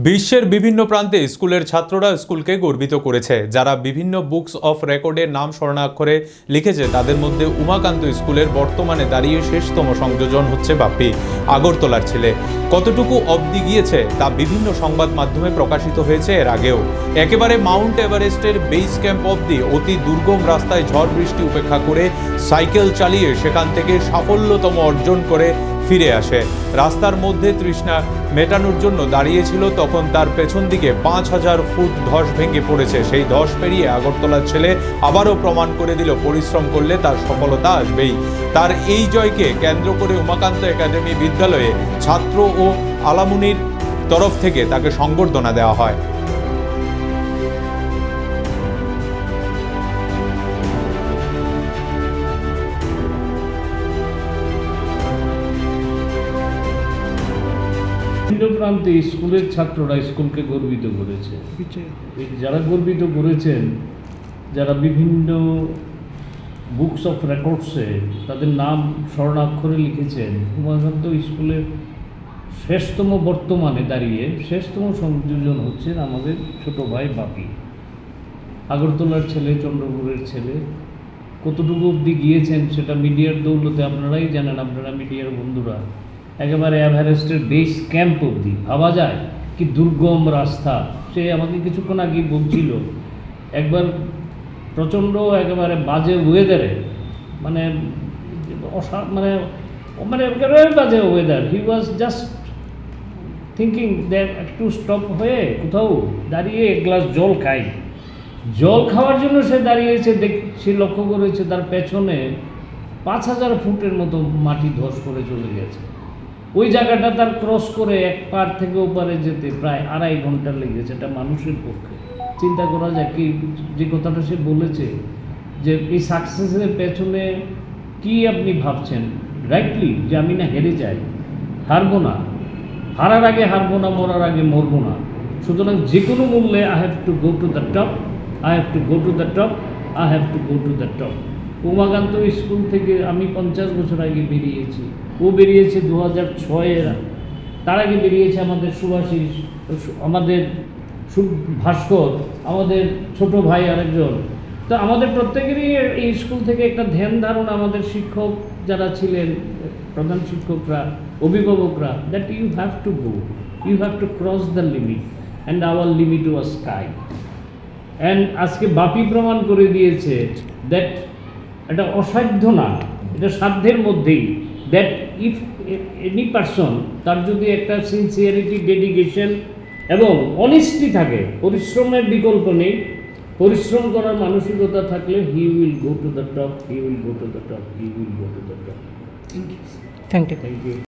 বিশ্বের বিভিন্ন প্রান্তে স্কুলের ছাত্ররা স্কুলকে গর্বিত করেছে। যারা বিভিন্ন বুকস অফ রেকর্ডের নাম স্বর্ণাক্ষরে লিখেছে তাদের মধ্যে উমাকান্ত স্কুলের বর্তমানে দাঁড়িয়ে শেষতম সংযোজন হচ্ছে বাপ্পি, আগরতলার ছেলে। কতটুকু অবধি গিয়েছে তা বিভিন্ন সংবাদ মাধ্যমে প্রকাশিত হয়েছে এর আগেও। একেবারে মাউন্ট এভারেস্টের বেস ক্যাম্প অবধি অতি দুর্গম রাস্তায় ঝড় বৃষ্টি উপেক্ষা করে সাইকেল চালিয়ে সেখান থেকে সাফল্যতম অর্জন করে ফিরে আসে। রাস্তার মধ্যে তৃষ্ণা মেটানোর জন্য দাঁড়িয়েছিল, তখন তার পেছন দিকে ৫,০০০ ফুট ধস ভেঙে পড়েছে। সেই ধস পেরিয়ে আগরতলার ছেলে আবারও প্রমাণ করে দিল পরিশ্রম করলে তার সফলতা আসবেই। তার এই জয়কে কেন্দ্র করে উমাকান্ত একাডেমি বিদ্যালয়ে ছাত্র ও আলামুনির তরফ থেকে তাকে সংবর্ধনা দেওয়া হয়। বিভিন্ন প্রান্তে স্কুলের ছাত্ররা স্কুলকে গর্বিত করেছে। যারা গর্বিত করেছেন, যারা বিভিন্ন বুকস অফ রেকর্ডসে তাদের নাম স্বর্ণাক্ষরে লিখেছেন, উমাকান্ত স্কুলের শেষতম বর্তমানে দাঁড়িয়ে শেষতম সংযোজন হচ্ছেন আমাদের ছোট ভাই বাপি, আগরতলার ছেলে, চন্দ্রপুরের ছেলে। কতটুকু অবধি গিয়েছেন সেটা মিডিয়ার দৌলতে আপনারাই জানেন, আপনারা মিডিয়ার বন্ধুরা। একেবারে এভারেস্টের বেস ক্যাম্প অবধি, ভাবা যায় কি দুর্গম রাস্তা। সে আমাকে কিছুক্ষণ আগে বলছিল, একবার প্রচণ্ড একেবারে বাজে ওয়েদারে, মানে একেবারে বাজে weather, he was just thinking that একটু স্টপ হয়ে কোথাও দাঁড়িয়ে এক গ্লাস জল খাই। জল খাওয়ার জন্য সে দাঁড়িয়েছে, সে লক্ষ্য করেছে তার পেছনে ৫,০০০ ফুটের মতো মাটি ধস করে চলে গেছে। ওই জায়গাটা তার ক্রস করে এক পার থেকে ওপারে যেতে প্রায় ২.৫ ঘন্টা লেগেছে। এটা মানুষের পক্ষে চিন্তা করা যায় কি, যে কথাটা সে বলেছে যে এই সাকসেসের পেছনে কি আপনি ভাবছেন রাইটলি, যে আমি না হেরে যাই, হারবো না, হারার আগে হারবো না, মরার আগে মরবো না। সুতরাং যে কোনো মূল্যে I have to go to the top, I have to go to the top, I have to go to the top. Umakanta school থেকে আমি ৫০ বছর আগে বেরিয়েছি, ও বেরিয়েছে ২০০৬-এর, তার আগে বেরিয়েছে আমাদের সুভাষিস, আমাদের ভাস্কর, আমাদের ছোট ভাই আরেকজন। তো আমাদের প্রত্যেকেরই এই স্কুল থেকে একটা ধ্যান ধারণা, আমাদের শিক্ষক যারা ছিলেন, প্রধান শিক্ষকরা, অভিভাবকরা, that you have to go, you have to cross the limit, and our limit was sky. অ্যান্ড আজকে বাপি প্রমাণ করে দিয়েছে দ্যাট এটা অসাধ্য না, এটা সাধ্যের মধ্যেই। দ্যাট ইফ এনি পারসন, তার যদি একটা সিনসিয়ারিটি, ডেডিকেশন এবং অনেস্টি থাকে, পরিশ্রমের বিকল্প নেই, পরিশ্রম করার মানসিকতা থাকলে he will go to the top, he will go to the top, he will go to the top. Thank you. Thank you.